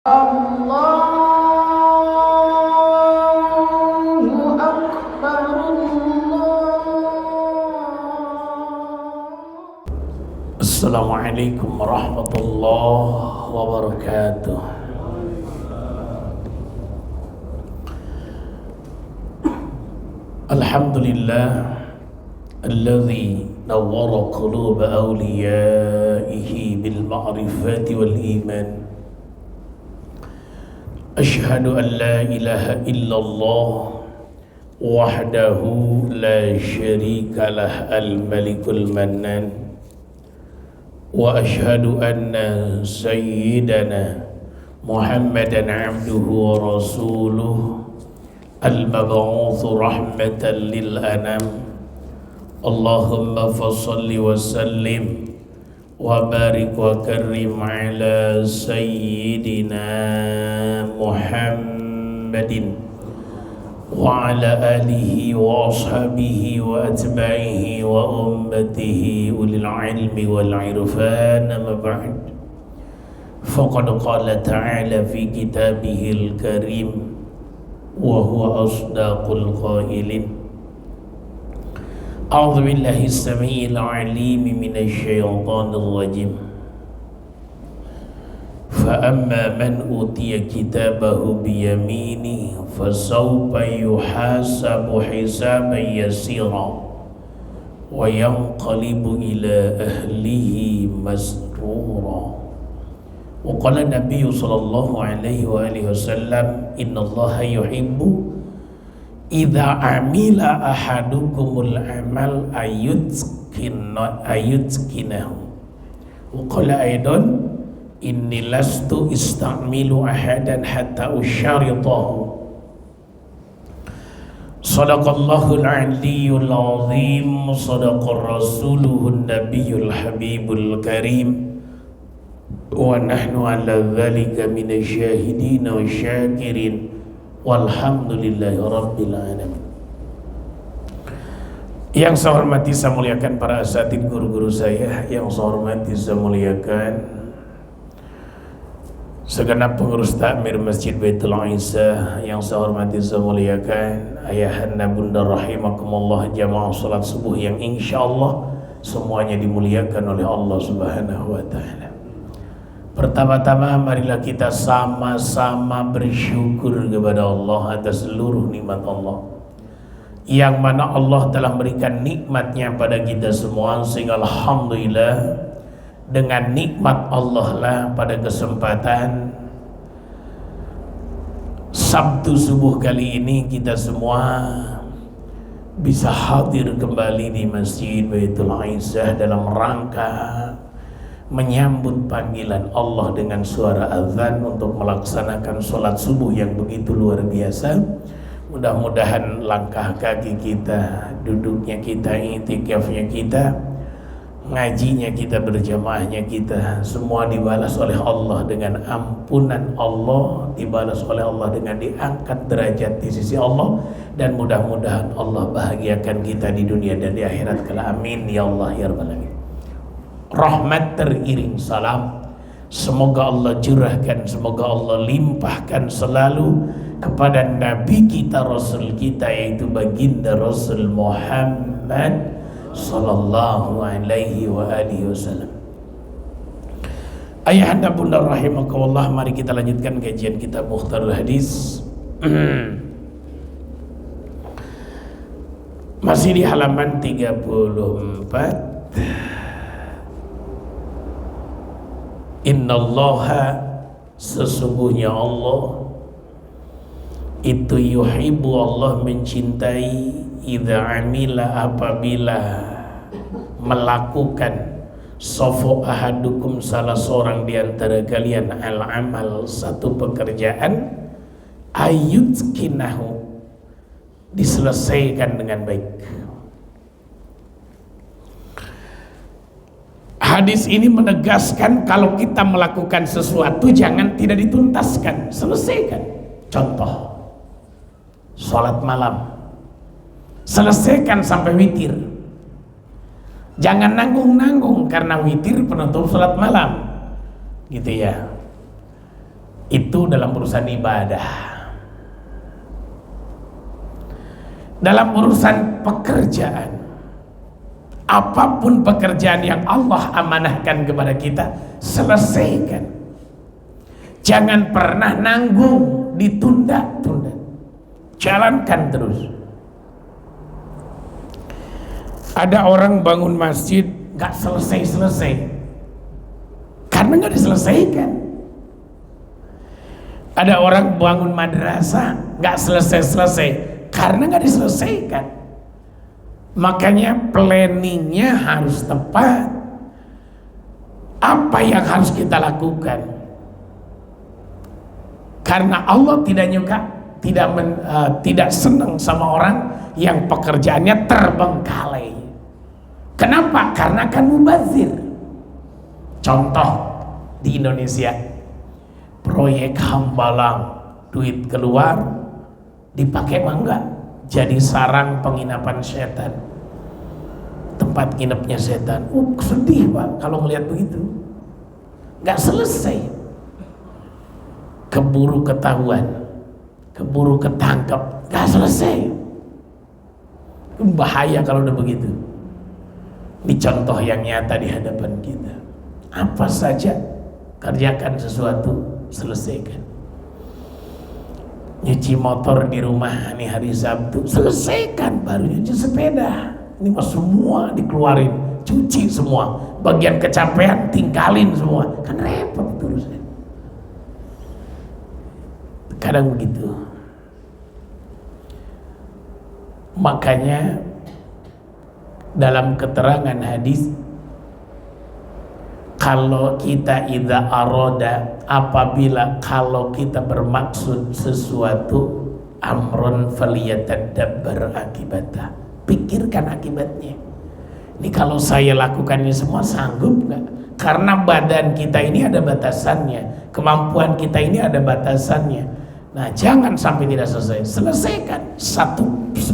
Allahu Akbar, Assalamualaikum warahmatullahi wabarakatuh. Alhamdulillah alladzi nawwara quluba awliyaihi bil ma'rifati wal iman. Ashhadu an la ilaha illallah wahdahu la syarika lah al-malikul mannan, wa ashhadu anna sayyidana Muhammadan abduhu wa rasuluh al-mab'utsu rahmatan lil anam. Allahumma fasalli wa sallim wa barik wa karrim ala sayyidina Muhammadin wa ala alihi wa ashabihi wa atba'ihi wa ummatihi ulil ilmi wal irfan. Amma ba'd, faqad qala ta'ala fi kitabihil karim wa huwa asdaqul qailin. A'udzu billahi as-sami'il 'alim minasy syaithanir rajim. Fa amma man utiya kitabahu bi yaminihi fasawfa yuhasabu hisaban yasira wa yanqalibu ila ahlihi masrura. Wa qala Nabi sallallahu alaihi wa alihi wasallam, innallaha yuhibbu idza amila ahadukumul amal ayutqinahu. Wa qala aidan, inni lastu ista'milu ahadan hatta usyaritahu. Sadaqallahul aliyyul azim, sadaqar rasuluhun nabiyyul habibul karim, wa nahnu ala dhalika minasyahidin wa syakirin walhamdulillahi rabbil alamin. Yang saya hormati, saya muliakan para asatidz, guru-guru saya. Yang saya hormati, saya muliakan segenap pengurus takmir Masjid Baitul Isa. Yang saya hormati, saya muliakan ayahanda bunda rahimakumullah, jamaah salat subuh yang insyaallah semuanya dimuliakan oleh Allah Subhanahu wa taala. Pertama-tama marilah kita sama-sama bersyukur kepada Allah atas seluruh nikmat Allah, yang mana Allah telah berikan nikmatnya pada kita semua, sehingga alhamdulillah dengan nikmat Allah lah pada kesempatan Sabtu subuh kali ini kita semua bisa hadir kembali di Masjid Baitul Isa dalam rangka menyambut panggilan Allah dengan suara azan untuk melaksanakan sholat subuh yang begitu luar biasa. Mudah-mudahan langkah kaki kita, duduknya kita, i'tikafnya kita, ngajinya kita, berjamaahnya kita, semua dibalas oleh Allah dengan ampunan Allah, dibalas oleh Allah dengan diangkat derajat di sisi Allah, dan mudah-mudahan Allah bahagiakan kita di dunia dan di akhirat kelak. Amin ya Allah ya rabbal alamin. Rahmat teriring salam semoga Allah curahkan, semoga Allah limpahkan selalu kepada Nabi kita, Rasul kita, yaitu baginda Rasul Muhammad sallallahu alaihi wa alihi wasallam. Ayahanda bunda rahimakumullah, mari kita lanjutkan kajian kitab Mukhtarul Hadis. Masih di halaman 34. Innallaha, sesungguhnya Allah itu yuhibbu, Allah mencintai, idza amila, apabila melakukan, sofu ahadukum, salah seorang di antara kalian, al amal, satu pekerjaan, ayutqinahu, diselesaikan dengan baik. Hadis ini menegaskan kalau kita melakukan sesuatu jangan tidak dituntaskan, selesaikan. Contoh, sholat malam, selesaikan sampai witir. Jangan nanggung-nanggung karena witir penutup sholat malam, gitu ya. Itu dalam urusan ibadah. Dalam urusan pekerjaan, apapun pekerjaan yang Allah amanahkan kepada kita, selesaikan. Jangan pernah nanggung, ditunda-tunda. Jalankan terus. Ada orang bangun masjid gak selesai-selesai karena gak diselesaikan. Ada orang bangun madrasah gak selesai-selesai karena gak diselesaikan. Makanya planningnya harus tepat. Apa yang harus kita lakukan? Karena Allah tidak nyuka, tidak senang sama orang yang pekerjaannya terbengkalai. Kenapa? Karena kan mubazir. Contoh di Indonesia, proyek Hambalang, duit keluar dipakai enggak? Jadi sarang penginapan setan, tempat nginepnya setan. Sedih Pak kalau ngelihat begitu. Nggak selesai. Keburu ketahuan, keburu ketangkep, nggak selesai. Bahaya kalau udah begitu. Ini contoh yang nyata di hadapan kita. Apa saja kerjakan sesuatu, selesaikan. Nyuci motor di rumah nih hari Sabtu, selesaikan. Baru nyuci sepeda, ini mah semua dikeluarin, cuci semua. Bagian kecapean tinggalin semua, kan repot terusnya. Kadang begitu. Makanya dalam keterangan hadis, kalau kita idza aroda, apabila kalau kita bermaksud sesuatu, amron faliyatadabbar akibatah, pikirkan akibatnya. Ini kalau saya lakukannya semua sanggup nggak? Karena badan kita ini ada batasannya, kemampuan kita ini ada batasannya. Nah, jangan sampai tidak selesai. Selesaikan satu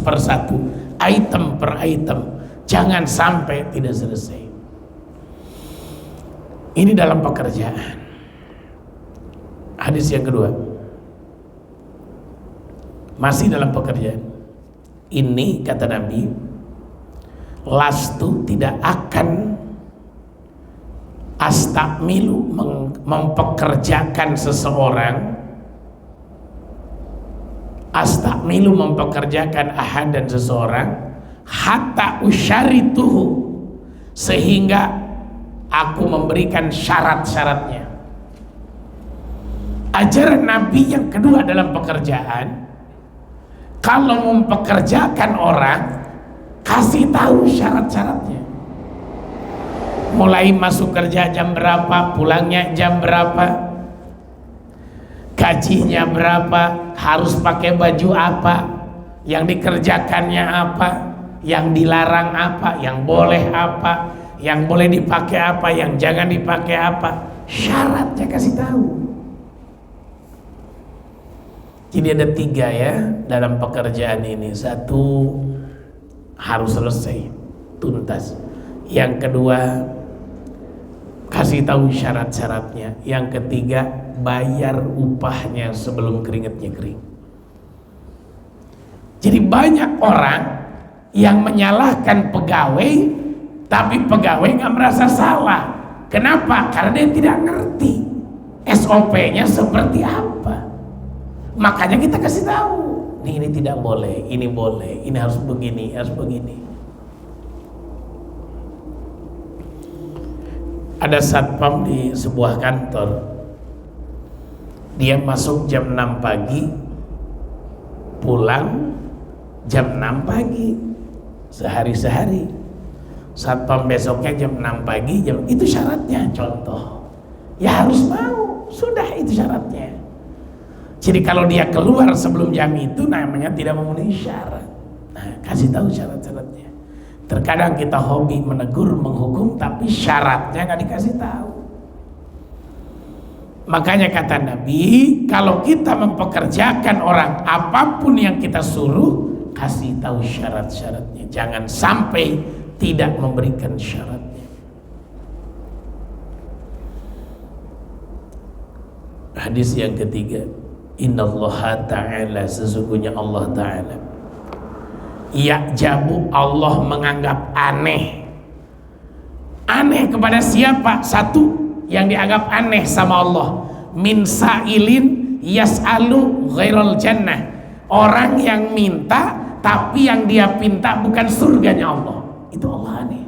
per satu, item per item. Jangan sampai tidak selesai. Ini dalam pekerjaan. Hadis yang kedua, masih dalam pekerjaan. Ini kata Nabi, lastu tidak akan astakmilu mempekerjakan seseorang, astakmilu mempekerjakan ahad dan seseorang, hatta usyarituhu, sehingga aku memberikan syarat-syaratnya. Ajaran Nabi yang kedua dalam pekerjaan, kalau mempekerjakan orang, kasih tahu syarat-syaratnya. Mulai masuk kerja jam berapa, pulangnya jam berapa, gajinya berapa, harus pakai baju apa, yang dikerjakannya apa, yang dilarang apa, yang boleh apa, yang boleh dipakai apa, yang jangan dipakai apa. Syaratnya kasih tahu. Jadi ada 3 ya dalam pekerjaan ini. 1, harus selesai, tuntas. Yang kedua, kasih tahu syarat-syaratnya. Yang ketiga, bayar upahnya sebelum keringatnya kering. Jadi banyak orang yang menyalahkan pegawai, tapi pegawai nggak merasa salah. Kenapa? Karena dia tidak ngerti SOP-nya seperti apa. Makanya kita kasih tahu, ini tidak boleh, ini boleh, ini harus begini, harus begini. Ada satpam di sebuah kantor, dia masuk jam 6 pagi, pulang jam 6 pagi, sehari-sehari. Satpam besoknya jam 6 pagi, itu syaratnya. Contoh, ya harus mau, sudah itu syaratnya. Jadi kalau dia keluar sebelum jam itu, namanya tidak memenuhi syarat. Nah, kasih tahu syarat-syaratnya. Terkadang kita hobi menegur, menghukum, tapi syaratnya nggak dikasih tahu. Makanya kata Nabi, kalau kita mempekerjakan orang, apapun yang kita suruh, kasih tahu syarat-syaratnya. Jangan sampai tidak memberikan syaratnya. Hadis yang ketiga, innallaha ta'ala, sesungguhnya Allah ta'ala, ya'jabu, Allah menganggap aneh. Aneh kepada siapa? Satu, yang dianggap aneh sama Allah, min sa'ilin yas'alu ghairal jannah, orang yang minta tapi yang dia pinta bukan surganya Allah. Itu Allah aneh.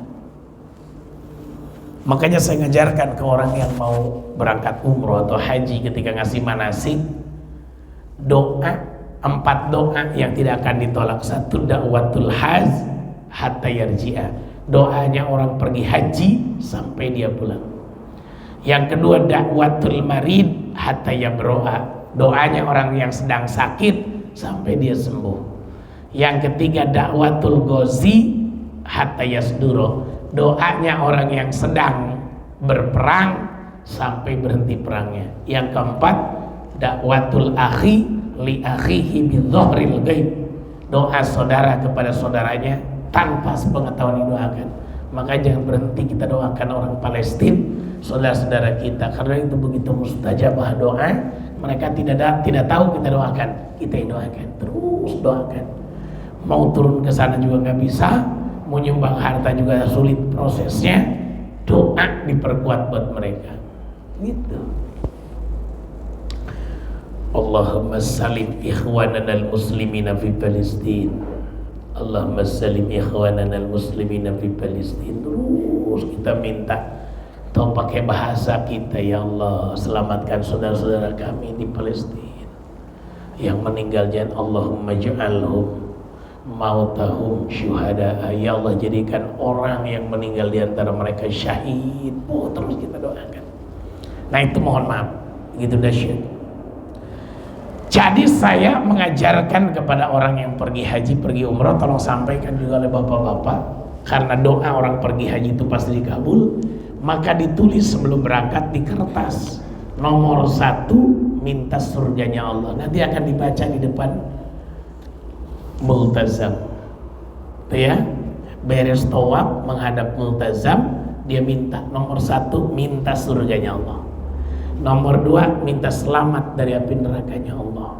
Makanya saya ngajarkan ke orang yang mau berangkat umroh atau haji, ketika ngasih manasik, doa, 4 doa yang tidak akan ditolak. Satu, da'watul haj hatta yarji'a, doanya orang pergi haji sampai dia pulang. Yang kedua, da'watul marid hatta yabro'a, doanya orang yang sedang sakit sampai dia sembuh. Yang ketiga, da'watul ghazi hatta yasduro, doanya orang yang sedang berperang sampai berhenti perangnya. Yang keempat, da'watul akhi li akhihi bidzahril ghaib, doa saudara kepada saudaranya tanpa sepengetahuan didoakan. Maka jangan berhenti kita doakan orang Palestina, saudara-saudara kita, karena itu begitu mustajabah doa. Mereka tidak tahu kita doakan, kita yang doakan, terus doakan. Mau turun ke sana juga nggak bisa, mau nyumbang harta juga sulit prosesnya. Doa diperkuat buat mereka. Gitu. Allahumma salim ikhwanana al-muslimina fi Palestina. Allahumma salim ikhwanana al-muslimina fi Palestina. Terus kita minta, atau pakai bahasa kita, ya Allah, selamatkan saudara-saudara kami di Palestina yang meninggal, jangan Allahumma ja'alhum mautahum syuhada, ya Allah jadikan orang yang meninggal di antara mereka syahid. Oh, terus kita doakan. Nah itu mohon maaf, gitu dahsyat. Jadi saya mengajarkan kepada orang yang pergi haji, pergi umrah, tolong sampaikan juga oleh bapak-bapak, karena doa orang pergi haji itu pasti dikabul. Maka ditulis sebelum berangkat di kertas, nomor 1 minta surganya Allah. Nanti akan dibaca di depan multazam, ya, beres tawaf menghadap multazam, dia minta nomor 1 minta surganya Allah, nomor 2 minta selamat dari api nerakanya Allah,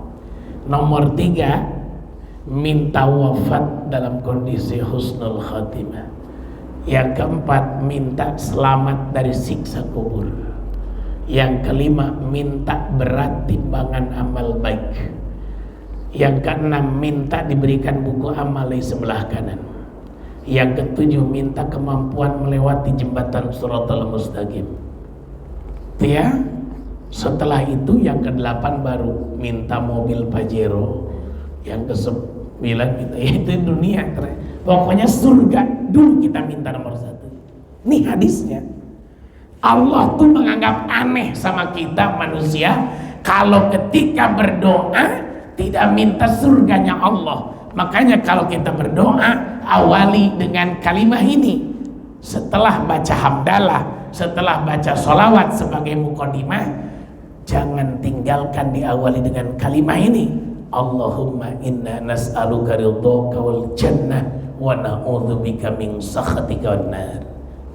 nomor 3 minta wafat dalam kondisi husnul khatimah, yang keempat minta selamat dari siksa kubur, yang kelima minta berat timbangan amal baik, yang keenam minta diberikan buku amal di sebelah kanan, yang ketujuh minta kemampuan melewati jembatan Shiratal Mustaqim. Ya, setelah itu yang ke-8 baru minta mobil Pajero, yang ke-9 kita, yaitu dunia. Pokoknya surga dulu kita minta nomor 1. Ini hadisnya. Allah tuh menganggap aneh sama kita manusia kalau ketika berdoa tidak minta surganya Allah. Makanya kalau kita berdoa, awali dengan kalimat ini. Setelah baca hamdalah, setelah baca sholawat sebagai muqaddimah, jangan tinggalkan, diawali dengan kalimat ini. Allahumma inna nas'aluka ridhaka wal jannah wa na'udzubika min sakhatika wan nar.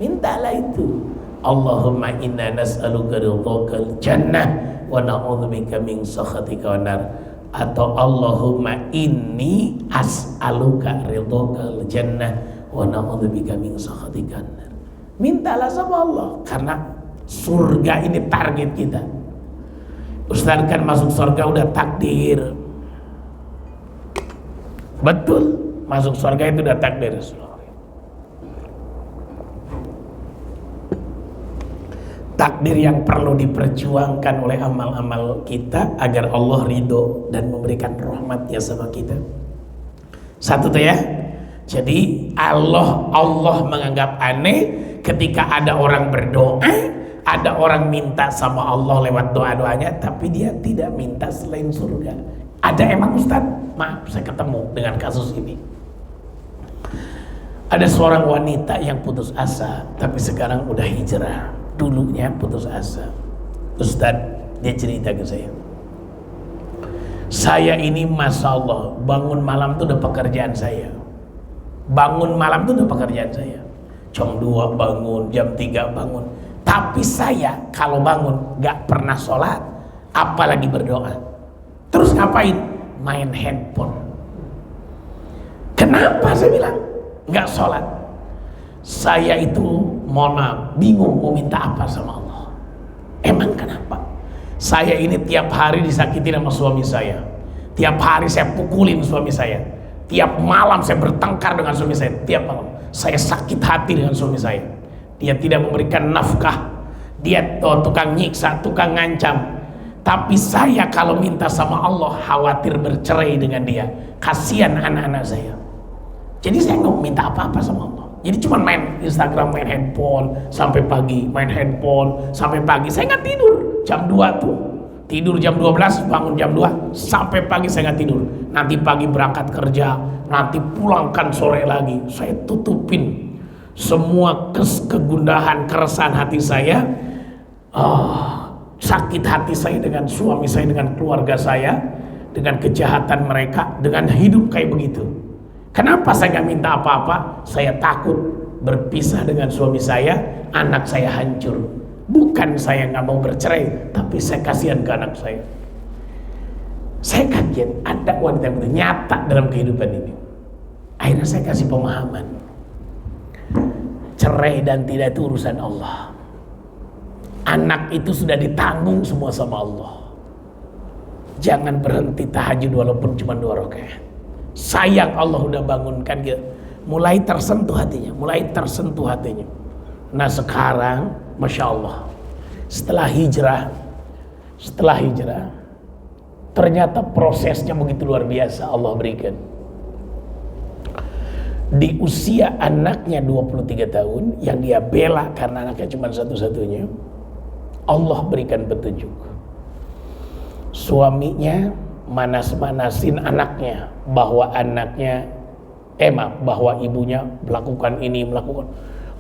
Mintalah itu. Allahumma inna nas'aluka ridhaka wal jannah wa na'udzubika min sakhatika wan nar. Atau Allahumma inni as'aluka ridhakal jannah wa na'udzubika min sakhatika. Mintalah sama Allah, karena surga ini target kita. Ustaz kan masuk surga udah takdir. Betul, masuk surga itu udah takdir. Takdir yang perlu diperjuangkan oleh amal-amal kita agar Allah ridho dan memberikan rahmatnya sama kita. Satu tuh ya. Jadi Allah menganggap aneh ketika ada orang berdoa, ada orang minta sama Allah lewat doa-doanya, tapi dia tidak minta selain surga. Ada emang Ustaz? Maaf, saya ketemu dengan kasus ini. Ada seorang wanita yang putus asa, tapi sekarang udah hijrah. Dulunya putus asa. Ustaz, dia cerita ke saya ini Masya Allah, bangun malam itu udah pekerjaan saya. Bangun malam itu udah pekerjaan saya. Jam 2 bangun, jam 3 bangun. Tapi saya kalau bangun gak pernah sholat, apalagi berdoa. Terus ngapain? Main handphone. Kenapa saya bilang nggak sholat? Saya itu mohon maaf, bingung mau minta apa sama Allah. Emang kenapa? Saya ini tiap hari disakiti sama suami saya. Tiap hari saya pukulin suami saya. Tiap malam saya bertengkar dengan suami saya. Tiap malam saya sakit hati dengan suami saya. Dia tidak memberikan nafkah. Dia tukang nyiksa, tukang ngancam. Tapi saya kalau minta sama Allah khawatir bercerai dengan dia. Kasihan anak-anak saya. Jadi saya nggak minta apa-apa sama Allah. Jadi cuma main Instagram, main handphone sampai pagi, main handphone sampai pagi. Saya nggak tidur jam 2 tuh. Tidur jam 12, bangun jam 2, sampai pagi saya nggak tidur. Nanti pagi berangkat kerja, nanti pulangkan sore lagi. Saya tutupin semua kegundahan, keresahan hati saya. Sakit hati saya dengan suami saya, dengan keluarga saya, dengan kejahatan mereka, dengan hidup kayak begitu. Kenapa saya nggak minta apa-apa? Saya takut berpisah dengan suami saya, anak saya hancur. Bukan saya nggak mau bercerai, tapi saya kasihan ke anak saya. Saya kaget ada wanita yang nyata dalam kehidupan ini. Akhirnya saya kasih pemahaman. Cerai dan tidak itu urusan Allah. Anak itu sudah ditanggung semua sama Allah. Jangan berhenti tahajud walaupun cuma 2 rakaat. Sayang Allah udah bangunkan dia, mulai tersentuh hatinya, Nah sekarang, Masya Allah, setelah hijrah, ternyata prosesnya begitu luar biasa Allah berikan. Di usia anaknya 23 tahun, yang dia bela karena anaknya cuma satu-satunya, Allah berikan petunjuk. Suaminya manas-manasin anaknya bahwa ibunya melakukan ini,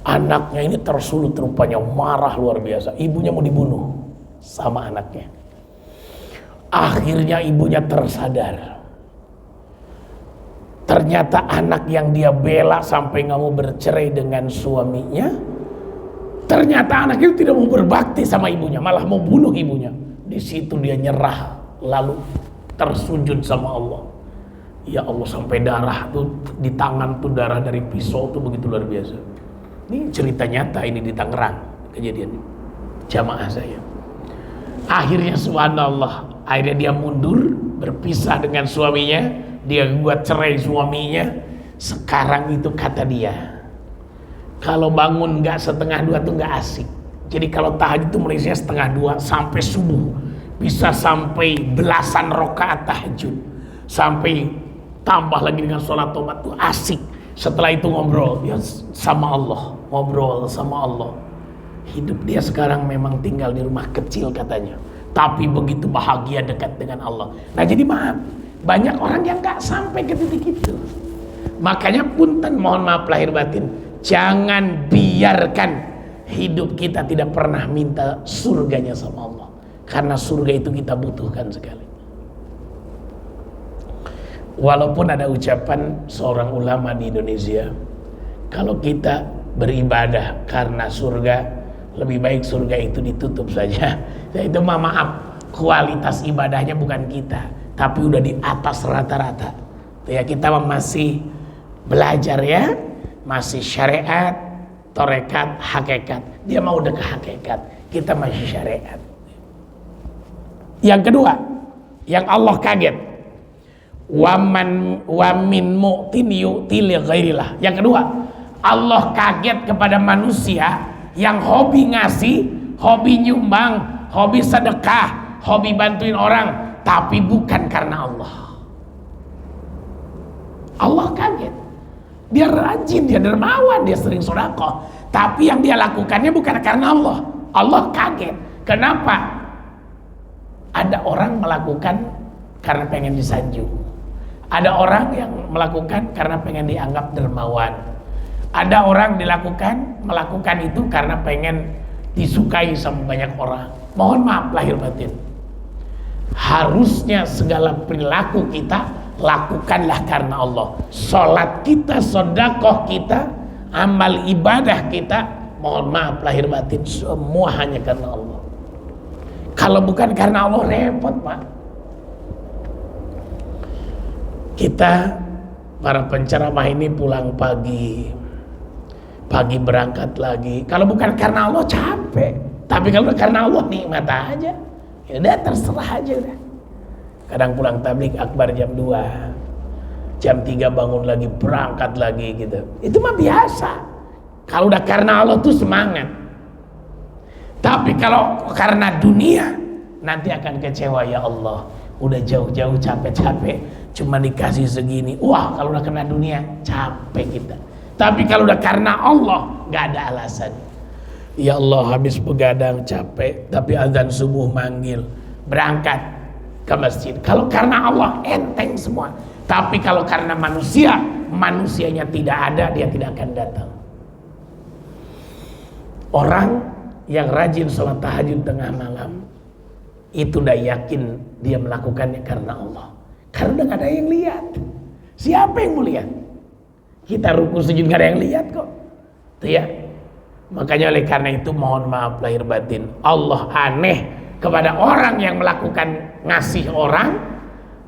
anaknya ini tersulut rupanya, marah luar biasa. Ibunya mau dibunuh sama anaknya. Akhirnya ibunya tersadar. Ternyata anak yang dia bela sampai nggak mau bercerai dengan suaminya, ternyata anak itu tidak mau berbakti sama ibunya, malah mau bunuh ibunya. Di situ dia nyerah, lalu tersujud sama Allah. Ya Allah, sampai darah tuh di tangan tuh, darah dari pisau tuh begitu luar biasa. Ini cerita nyata, ini di Tangerang kejadian ini. Jamaah saya. Akhirnya subhanallah, akhirnya dia mundur, berpisah dengan suaminya, dia buat cerai suaminya. Sekarang itu kata dia, kalau bangun nggak 1:30 tuh nggak asik. Jadi kalau tahajud tuh mulainya 1:30 sampai subuh. Bisa sampai belasan rakaat tahajud, sampai tambah lagi dengan sholat tobat tuh asik. Setelah itu ngobrol ya sama Allah, Hidup dia sekarang memang tinggal di rumah kecil katanya, tapi begitu bahagia dekat dengan Allah. Nah jadi maaf, banyak orang yang gak sampai ke titik itu. Makanya punten, mohon maaf lahir batin, jangan biarkan hidup kita tidak pernah minta surganya sama Allah. Karena surga itu kita butuhkan sekali. Walaupun ada ucapan seorang ulama di Indonesia, kalau kita beribadah karena surga, lebih baik surga itu ditutup saja. Ya itu maaf, kualitas ibadahnya bukan kita, tapi udah di atas rata-rata. Ya kita masih belajar ya, masih syariat, torekat, hakikat. Dia mau udah ke hakikat, kita masih syariat. Yang kedua, yang Allah kaget, wa min mu'tin yu'ti li ghairillah. Yang kedua, Allah kaget kepada manusia yang hobi ngasih, hobi nyumbang, hobi sedekah, hobi bantuin orang, tapi bukan karena Allah. Allah kaget. Dia rajin, dia dermawan, dia sering sedekah, tapi yang dia lakukannya bukan karena Allah. Allah kaget. Kenapa? Ada orang melakukan karena pengen disanjung. Ada orang yang melakukan karena pengen dianggap dermawan. Ada orang melakukan itu karena pengen disukai sama banyak orang. Mohon maaf lahir batin. Harusnya segala perilaku kita lakukanlah karena Allah. Sholat kita, sedekah kita, amal ibadah kita, mohon maaf lahir batin, semua hanya karena Allah. Kalau bukan karena Allah repot, Pak. Kita para penceramah ini pulang pagi berangkat lagi. Kalau bukan karena Allah capek. Tapi kalau karena Allah nikmat aja. Ya udah terserah aja udah. Kadang pulang tablik akbar jam 2, jam 3 bangun lagi, berangkat lagi gitu. Itu mah biasa. Kalau udah karena Allah tuh semangat. Tapi kalau karena dunia, nanti akan kecewa. Ya Allah, udah jauh-jauh capek-capek, cuma dikasih segini. Wah, kalau udah kena dunia, capek kita. Tapi kalau udah karena Allah, gak ada alasan. Ya Allah, habis begadang capek, tapi azan subuh manggil, berangkat ke masjid. Kalau karena Allah, enteng semua. Tapi kalau karena manusia, manusianya tidak ada, dia tidak akan datang. Orang yang rajin sholat tahajud tengah malam, itu udah yakin dia melakukannya karena Allah. Karena udah gak ada yang lihat. Siapa yang mau lihat? Kita ruku sujud gak ada yang lihat kok. Tuh ya. Makanya oleh karena itu mohon maaf lahir batin. Allah aneh kepada orang yang melakukan ngasih orang,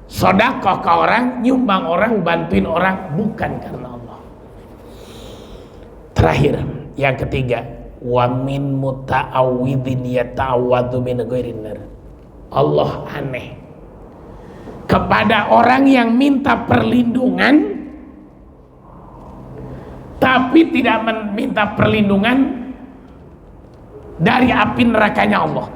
sedekah ke orang, nyumbang orang, bantuin orang bukan karena Allah. Terakhir, yang ketiga, wa min muta'awwidin yata'awwadhu min ghairin nar. Allah aneh kepada orang yang minta perlindungan tapi tidak meminta perlindungan dari api nerakanya Allah.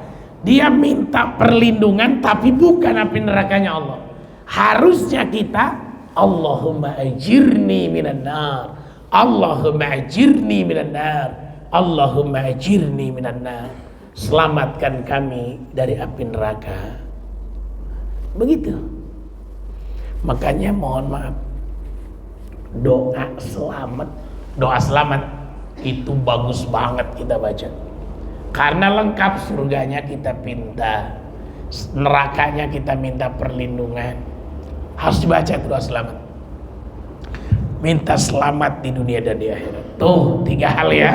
Dia minta perlindungan tapi bukan api nerakanya Allah. Harusnya kita Allahumma ajirni minan nar, Allahumma ajirni minan nar, Allahumma ajirni minan nar. Selamatkan kami dari api neraka. Begitu. Makanya mohon maaf, doa selamat itu bagus banget kita baca. Karena lengkap, surganya kita pinta, nerakanya kita minta perlindungan. Harus dibaca doa selamat. Minta selamat di dunia dan di akhirat. Tuh 3 hal ya.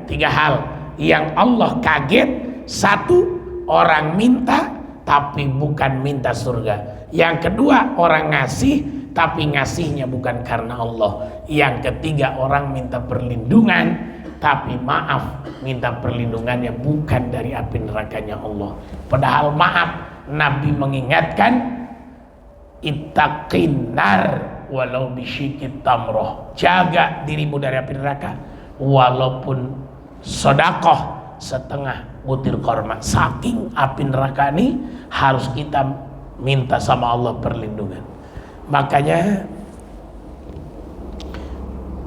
3 hal yang Allah kaget. 1, orang minta tapi bukan minta surga. Yang kedua, orang ngasih tapi ngasihnya bukan karena Allah. Yang ketiga, orang minta perlindungan tapi maaf, minta perlindungannya bukan dari api nerakanya Allah. Padahal maaf, Nabi mengingatkan, ittaqin nar walau bisyikit tamroh. Jaga dirimu dari api neraka walaupun sedekah setengah butir korma. Saking api neraka ini harus kita minta sama Allah perlindungan. Makanya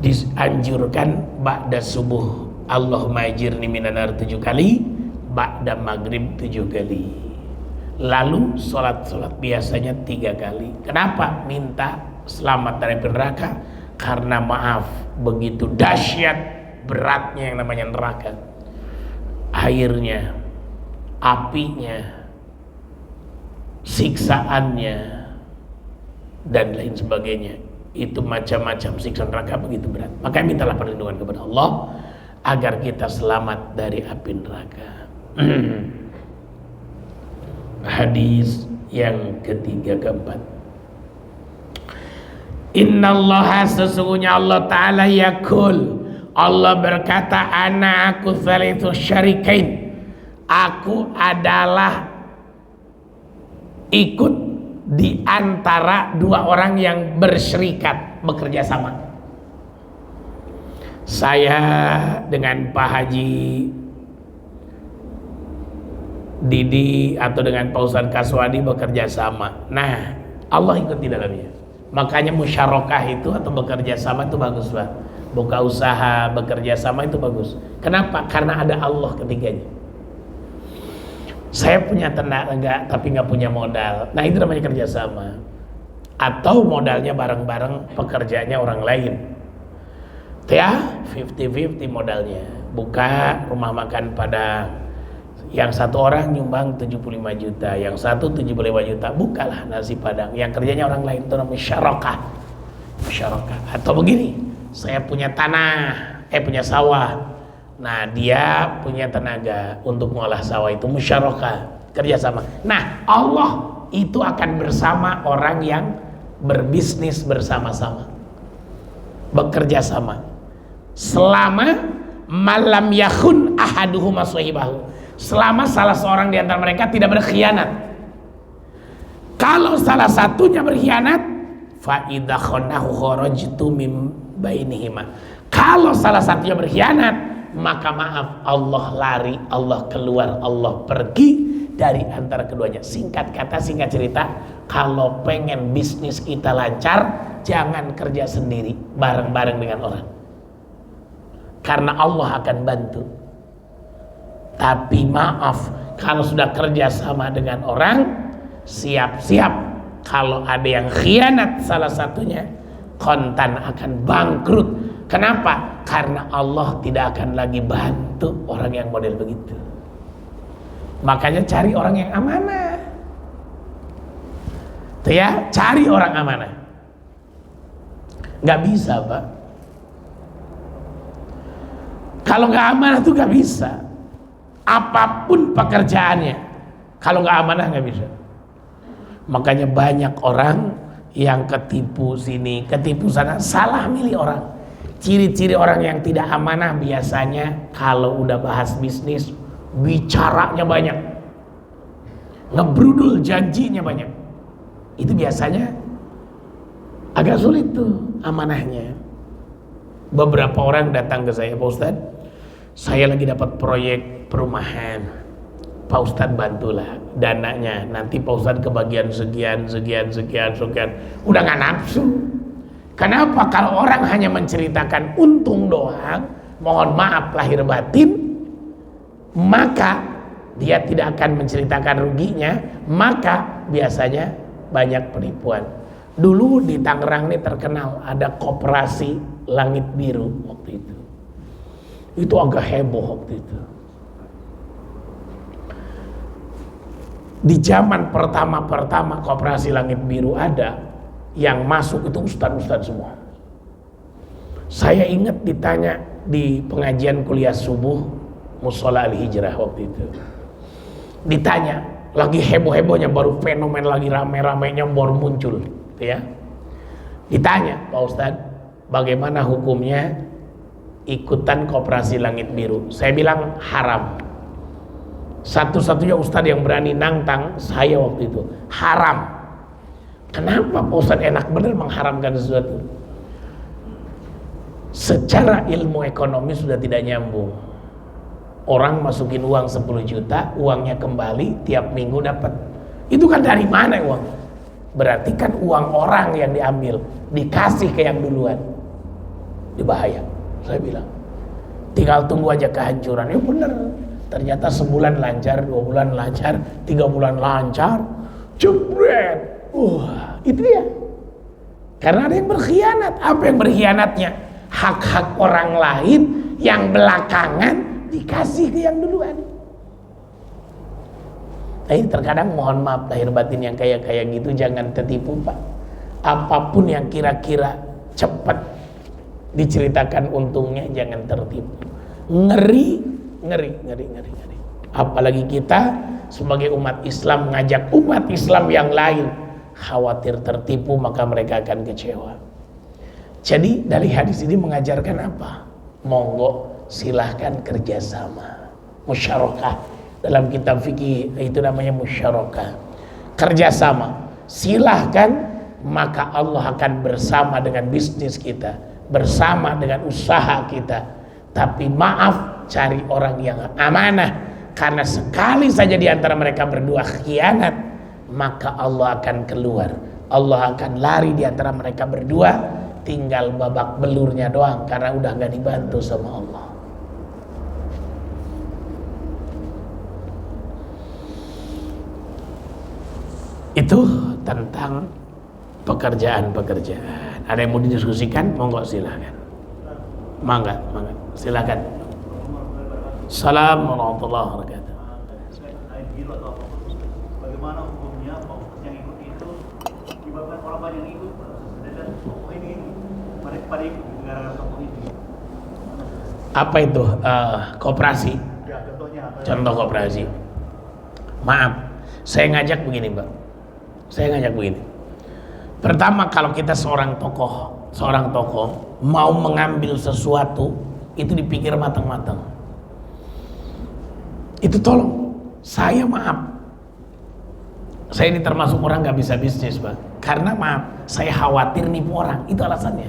dianjurkan ba'da subuh Allahumma ajirni minan nar 7 kali, ba'da maghrib 7 kali, lalu sholat biasanya 3 kali. Kenapa minta selamat dari neraka? Karena maaf, begitu dahsyat beratnya yang namanya neraka. Airnya, apinya, siksaannya, dan lain sebagainya. Itu macam-macam siksa neraka begitu berat. Maka mintalah perlindungan kepada Allah agar kita selamat dari api neraka. Hadis yang ketiga keempat, innallaha, sesungguhnya Allah Ta'ala yakul, Allah berkata, ana aku thalithu syarikain, aku adalah ikut di antara 2 orang yang berserikat, bekerja sama. Saya dengan Pak Haji Didi atau dengan Pak Ustadz Kaswadi bekerja sama. Nah, Allah ikut di dalamnya. Makanya musyarakah itu atau bekerja sama itu bagus, Pak. Buka usaha, bekerja sama itu bagus. Kenapa? Karena ada Allah ketiganya. Saya punya tenaga tapi nggak punya modal. Nah, itu namanya kerjasama. Atau modalnya bareng-bareng, pekerjaannya orang lain. Ya, 50-50 modalnya. Buka rumah makan Padang. Yang 1 orang nyumbang 75 juta, yang 1 75 juta. Bukalah nasi Padang. Yang kerjanya orang lain, itu namanya musyarakah. Musyarakah. Atau begini, saya punya tanah, punya sawah. Nah, dia punya tenaga untuk mengolah sawah, itu musyarakah. kerjasama. Nah, Allah itu akan bersama orang yang berbisnis bersama-sama, bekerja sama, selama malam yakhun ahaduhum sahibahu, selama salah seorang di antara mereka tidak berkhianat. Kalau salah satunya berkhianat, fa idza khanahu kharajtu min bainihima. Kalau salah satunya berkhianat, maka maaf, Allah lari, Allah keluar, Allah pergi dari antara keduanya. Singkat kata, singkat cerita, kalau pengen bisnis kita lancar, jangan kerja sendiri, bareng-bareng dengan orang, karena Allah akan bantu. Tapi maaf, kalau sudah kerja sama dengan orang, siap-siap kalau ada yang khianat salah satunya, kontan akan bangkrut. Kenapa? Karena Allah tidak akan lagi bantu orang yang model begitu. Makanya cari orang yang amanah. Tuh ya, cari orang amanah. Gak bisa, Pak. Kalau gak amanah tuh gak bisa. Apapun pekerjaannya, kalau gak amanah gak bisa. Makanya banyak orang yang ketipu sini, ketipu sana, salah milih orang. Ciri-ciri orang yang tidak amanah biasanya kalau udah bahas bisnis, bicaranya banyak, ngebrudul janjinya banyak. Itu biasanya agak sulit tuh amanahnya. Beberapa orang datang ke saya, Pak Ustadz, saya lagi dapat proyek perumahan, Pak Ustadz bantulah dananya, nanti Pak Ustadz kebagian sekian. Udah gak nafsu. Kenapa? Kalau orang hanya menceritakan untung doang, mohon maaf lahir batin, maka dia tidak akan menceritakan ruginya, maka biasanya banyak penipuan. Dulu di Tangerang ini terkenal ada koperasi Langit Biru waktu itu. Itu agak heboh waktu itu. Di zaman pertama koperasi Langit Biru ada, yang masuk itu ustadz semua. Saya ingat ditanya di pengajian kuliah subuh Mushola Al-Hijrah waktu itu. Ditanya, lagi heboh-hebohnya, baru fenomen lagi rame-ramenya baru muncul, ya. Ditanya, Pak Ustadz, bagaimana hukumnya ikutan koperasi Langit Biru? Saya bilang haram. Satu-satunya ustadz yang berani nantang saya waktu itu, haram. Kenapa Pak Ustadz enak bener mengharamkan sesuatu? Secara ilmu ekonomi sudah tidak nyambung. Orang masukin uang 10 juta, uangnya kembali tiap minggu dapat. Itu kan dari mana uang? Berarti kan uang orang yang diambil, dikasih ke yang duluan. Ini bahaya, saya bilang. Tinggal tunggu aja kehancuran. Ya bener. Ternyata sebulan lancar, 2 bulan lancar, 3 bulan lancar, jebret. Itu dia. Karena ada yang berkhianat. Apa yang berkhianatnya? Hak-hak orang lain yang belakangan dikasih ke yang duluan. Nah, ini terkadang mohon maaf lahir batin yang kayak gitu jangan tertipu, Pak. Apapun yang kira-kira cepat diceritakan untungnya jangan tertipu. Ngeri. Apalagi kita sebagai umat Islam ngajak umat Islam yang lain, khawatir tertipu maka mereka akan kecewa. Jadi dari hadis ini mengajarkan apa? Monggo silahkan kerjasama, musyarakah. Dalam kitab fikih itu namanya musyarakah, kerjasama. Silahkan, maka Allah akan bersama dengan bisnis kita, bersama dengan usaha kita. Tapi maaf, cari orang yang amanah, karena sekali saja di antara mereka berdua khianat, maka Allah akan keluar, Allah akan lari di antara mereka berdua, tinggal babak belurnya doang karena udah gak dibantu sama Allah. Itu tentang pekerjaan-pekerjaan. Ada yang mau didiskusikan? Monggo silakan. Mangga, silakan. Assalamualaikum warahmatullahi wabarakatuh. Bagaimana hukumnya yang ikut itu menyebabkan orang banyak yang ikut dan ini mereka pada ikut gara-gara tokoh ini. Apa itu koperasi? Ya, contohnya apa? Contoh koperasi. Maaf, saya ngajak begini Mbak. Saya ngajak begini. Pertama, kalau kita seorang tokoh mau mengambil sesuatu, itu dipikir matang-matang. Itu tolong, saya maaf. Saya ini termasuk orang gak bisa bisnis Pak. Karena maaf, saya khawatir nipu orang, itu alasannya.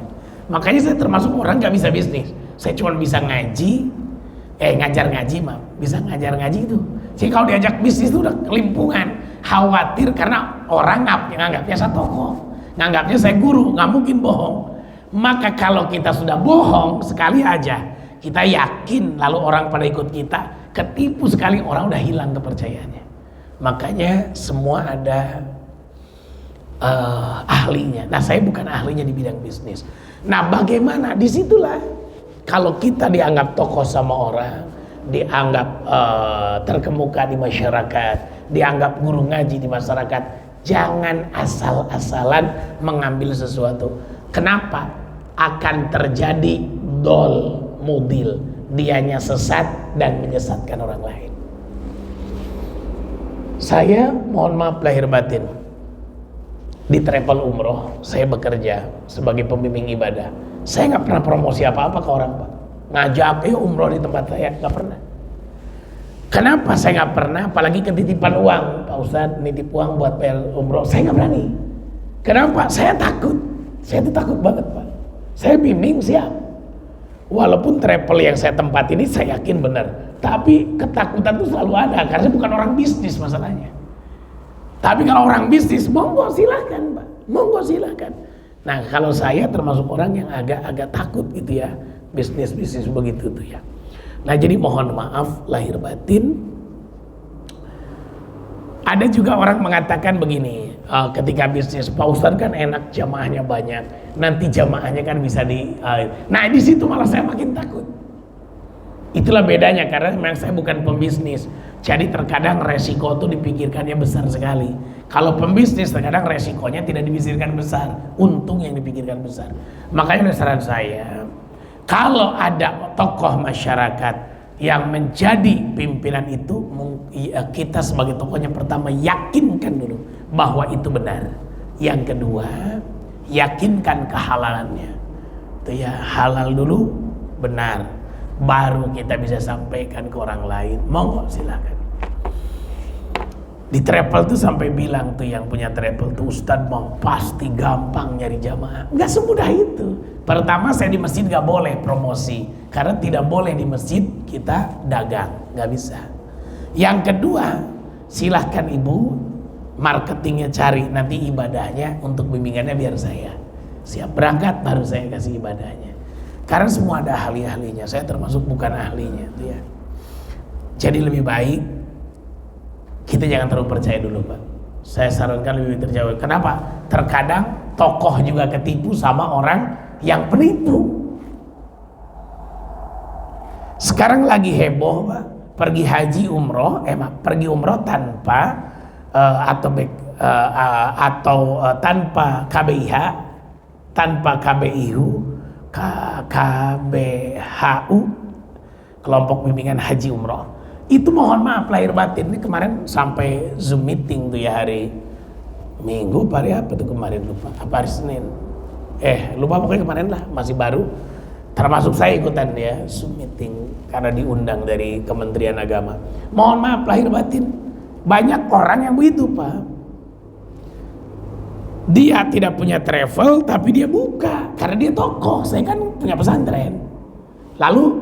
Makanya saya termasuk orang gak bisa bisnis. Saya cuma bisa ngajar ngaji maaf. Bisa ngajar ngaji itu. Jadi kalau diajak bisnis itu udah kelimpungan. Khawatir karena orang nganggapnya saya tokoh, nganggapnya saya guru, nggak mungkin bohong. Maka kalau kita sudah bohong sekali aja, kita yakin lalu orang pada ikut kita, ketipu sekali orang udah hilang kepercayaannya. Makanya semua ada ahlinya. Nah saya bukan ahlinya di bidang bisnis. Nah bagaimana? Disitulah kalau kita dianggap tokoh sama orang, dianggap terkemuka di masyarakat, dianggap guru ngaji di masyarakat, jangan asal-asalan mengambil sesuatu. Kenapa? Akan terjadi dol mudil, dianya sesat dan menyesatkan orang lain. Saya mohon maaf lahir batin, di travel umroh saya bekerja sebagai pembimbing ibadah. Saya nggak pernah promosi apa-apa ke orang Pak. Ngajak umroh di tempat saya, nggak pernah. Kenapa saya nggak pernah? Apalagi ketitipan uang, Pak Ustadz nitip uang buat bayar umroh, saya nggak berani. Kenapa? Saya takut. Saya tuh takut banget Pak. Saya bimbing siap. Walaupun travel yang saya tempat ini saya yakin benar, tapi ketakutan itu selalu ada karena saya bukan orang bisnis masalahnya. Tapi kalau orang bisnis, monggo silakan Pak, monggo silakan. Nah kalau saya termasuk orang yang agak takut gitu ya, bisnis begitu tuh ya. Nah jadi mohon maaf lahir batin. Ada juga orang mengatakan begini, ketika bisnis Pak Ustadz kan enak jamaahnya banyak, nanti jamaahnya kan bisa nah di situ malah saya makin takut. Itulah bedanya karena memang saya bukan pembisnis. Jadi terkadang resiko itu dipikirkannya besar sekali. Kalau pembisnis terkadang resikonya tidak dipikirkan besar, untung yang dipikirkan besar. Makanya saran saya, kalau ada tokoh masyarakat yang menjadi pimpinan itu, kita sebagai tokohnya pertama yakinkan dulu bahwa itu benar. Yang kedua, yakinkan kehalalannya. Itu ya, halal dulu, benar. Baru kita bisa sampaikan ke orang lain. Monggo silakan. Di travel tuh sampai bilang tuh yang punya travel tuh, Ustadz mau pasti gampang nyari jamaah. Nggak semudah itu. Pertama saya di masjid nggak boleh promosi, karena tidak boleh di masjid kita dagang, nggak bisa. Yang kedua, silahkan ibu marketingnya cari, nanti ibadahnya untuk bimbingannya biar saya. Siap berangkat baru saya kasih ibadahnya. Karena semua ada ahli-ahlinya, saya termasuk bukan ahlinya tuh ya. Jadi lebih baik kita jangan terlalu percaya dulu Pak. Saya sarankan lebih terjauh. Kenapa? Terkadang tokoh juga ketipu sama orang yang penipu. Sekarang lagi heboh Pak, pergi haji umroh, pergi umroh tanpa tanpa KBIH, tanpa KBIHU, KBHU, kelompok bimbingan haji umroh. Itu mohon maaf lahir batin, ini kemarin sampai Zoom meeting tuh ya hari Minggu, hari apa tuh kemarin lupa, apa hari Senin, lupa pokoknya kemarin lah, masih baru. Termasuk saya ikutan ya Zoom meeting karena diundang dari Kementerian Agama. Mohon maaf lahir batin, banyak orang yang begitu Pak. Dia tidak punya travel tapi dia buka karena dia tokoh. Saya kan punya pesantren. Lalu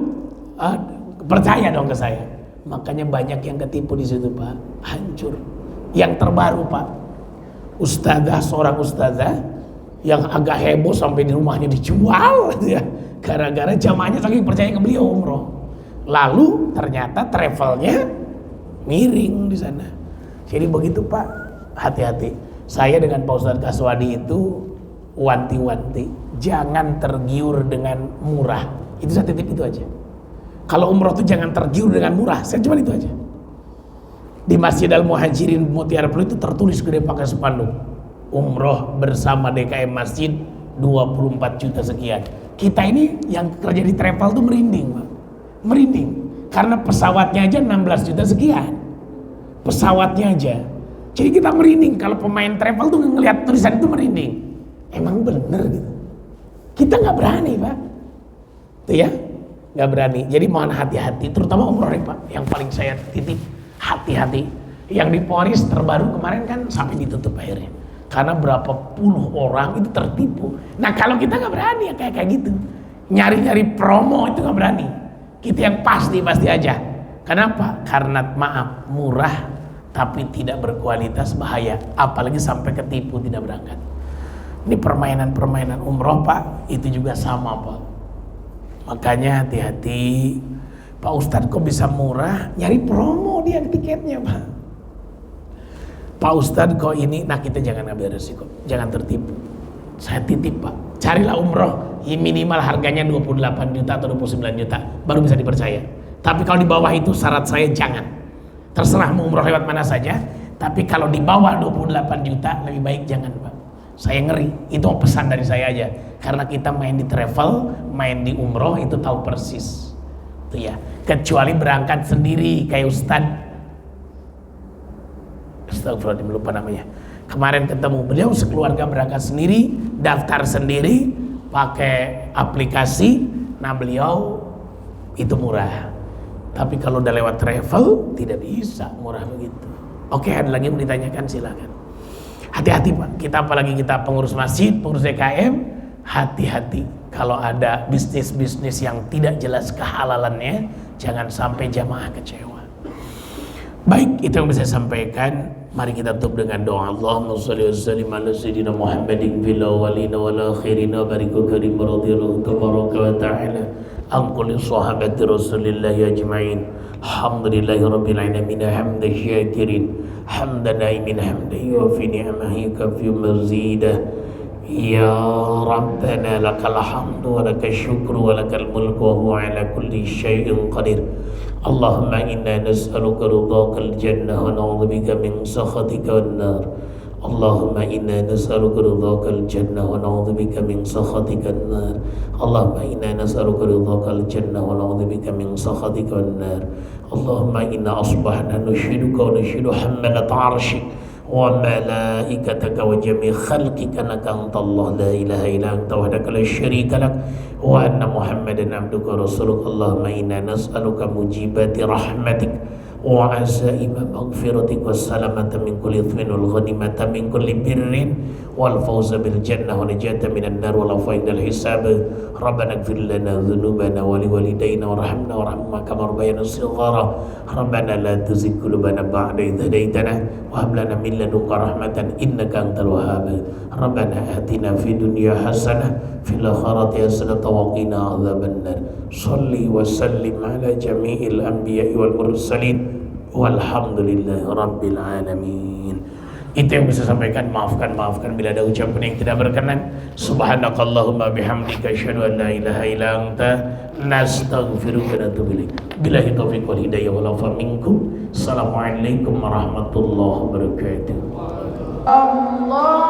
percaya dong ke saya. Makanya banyak yang ketipu di situ Pak, hancur. Yang terbaru Pak, seorang ustazah yang agak heboh sampai di rumahnya dijual ya, gara-gara jamaahnya saking percaya ke beliau umroh. Lalu ternyata travelnya miring di sana. Jadi begitu Pak, hati-hati. Saya dengan Pak Ustadz Kaswadi itu wanti-wanti, jangan tergiur dengan murah. Itu saya titip itu aja. Kalau umroh itu jangan tergiur dengan murah, saya cuma itu aja. Di Masjid Al-Muhajirin Mutiara Pluit itu tertulis gede pakai spanduk, umroh bersama DKM Masjid 24 juta sekian. Kita ini yang kerja di travel tuh merinding Pak. Merinding, karena pesawatnya aja 16 juta sekian. pesawatnya aja. Jadi kita merinding kalau pemain travel tuh ngelihat tulisan itu merinding. Emang bener gitu. Kita nggak berani Pak, tuh ya, nggak berani. Jadi mohon hati-hati, terutama umroh nih Pak. Yang paling saya titip hati-hati. Yang di Polres terbaru kemarin kan sampai ditutup akhirnya. Karena berapa puluh orang itu tertipu. Nah kalau kita nggak berani ya kayak gitu, nyari-nyari promo itu nggak berani. Kita yang pasti aja. Kenapa? Karena maaf, murah tapi tidak berkualitas, bahaya. Apalagi sampai ketipu tidak berangkat. Ini permainan umroh Pak, itu juga sama Pak. Makanya hati-hati. Pak Ustadz kok bisa murah? Nyari promo dia tiketnya Pak. Pak Ustadz kok ini, nah kita jangan ngambil resiko, jangan tertipu. Saya titip Pak, carilah umroh minimal harganya 28 juta atau 29 juta, baru bisa dipercaya. Tapi kalau di bawah itu syarat saya jangan. Terserah mau umroh lewat mana saja, tapi kalau di bawah 28 juta lebih baik jangan Pak. Saya ngeri, itu pesan dari saya aja. Karena kita main di travel, main di umroh itu tahu persis. Itu ya, kecuali berangkat sendiri kayak Ustadz. Astagfirullahaladzim, lupa namanya. Kemarin ketemu beliau sekeluarga berangkat sendiri, daftar sendiri, pakai aplikasi. Nah beliau itu murah. Tapi kalau udah lewat travel tidak bisa murah begitu. Oke, ada lagi yang ditanyakan silakan. Hati-hati Pak, kita apalagi kita pengurus masjid, pengurus DKM, hati-hati. Kalau ada bisnis-bisnis yang tidak jelas kehalalannya, jangan sampai jamaah kecewa. Baik, itu yang bisa saya sampaikan. Mari kita tutup dengan doa. Allahumma shalli wa sallim ala sayyidina Muhammadin fil awwalin wal akhirin wa barik karim radhiyallahu tabaraka wa ta'ala an kulli sahabati Rasulillah ajma'in. Alhamdulillahi rabbil alamin hamdan syakirin hamdan naimin hamdan yufi ni'amahi kafi mazidah. Ya Rabbana lakal hamdu wa lakal syukru wa lakal mulku wa huwa ala kulli syai'in qadir. Allahumma inna nas'aluka ridhakal jannah wa na'udzubika min sakhatika wan nar. Allahumma inna nas'aluka ridhakal jannah wa na'udzubika min sakhatika wan nar. Allahumma inna nas'aluka ridhakal jannah wa na'udzubika min sakhatika wan nar. Allahumma inna asbahna nushiduka wa nushidu hammalat 'arsyik wa malaikataka wa jami' khalqika annaka antallah la ilaha illa anta wahdaka la syarika lak wa anna Muhammadan abduka wa rasuluka. Allahumma inna nas'aluka mujibati rahmatik wa azaima maghfiratik wa salamata min kulli ithmin wal ghanimata min kulli birrin wal fawza bil jannah wa najata minan nar wal afwa indal hisab. Rabbana ighfir lana dhunubana wa liwalidayna warhamna warhamna kama rabbayana shighara. Rabbana la tuzigh qulubana ba'da idh hadaytana wa hab lana min ladunka rahmatan innaka antal wahhab. Rabbana atina fid dunya hasanah fil akhirati hasanah wa qina adzabannar. Shalli wa sallim ala jami'il anbiya'i wal mursalin walhamdulillahi rabbil alamin. Itu yang bisa sampaikan. Maafkan bila ada ucapan yang tidak berkenan. Subhanakallahumma bihamdika asyhadu an la ilaha illa anta nastaghfiruka wa natubu ilaik. Billahi taufiq wal hidayah wal afa minkum. Assalamualaikum warahmatullahi wabarakatuh. Allah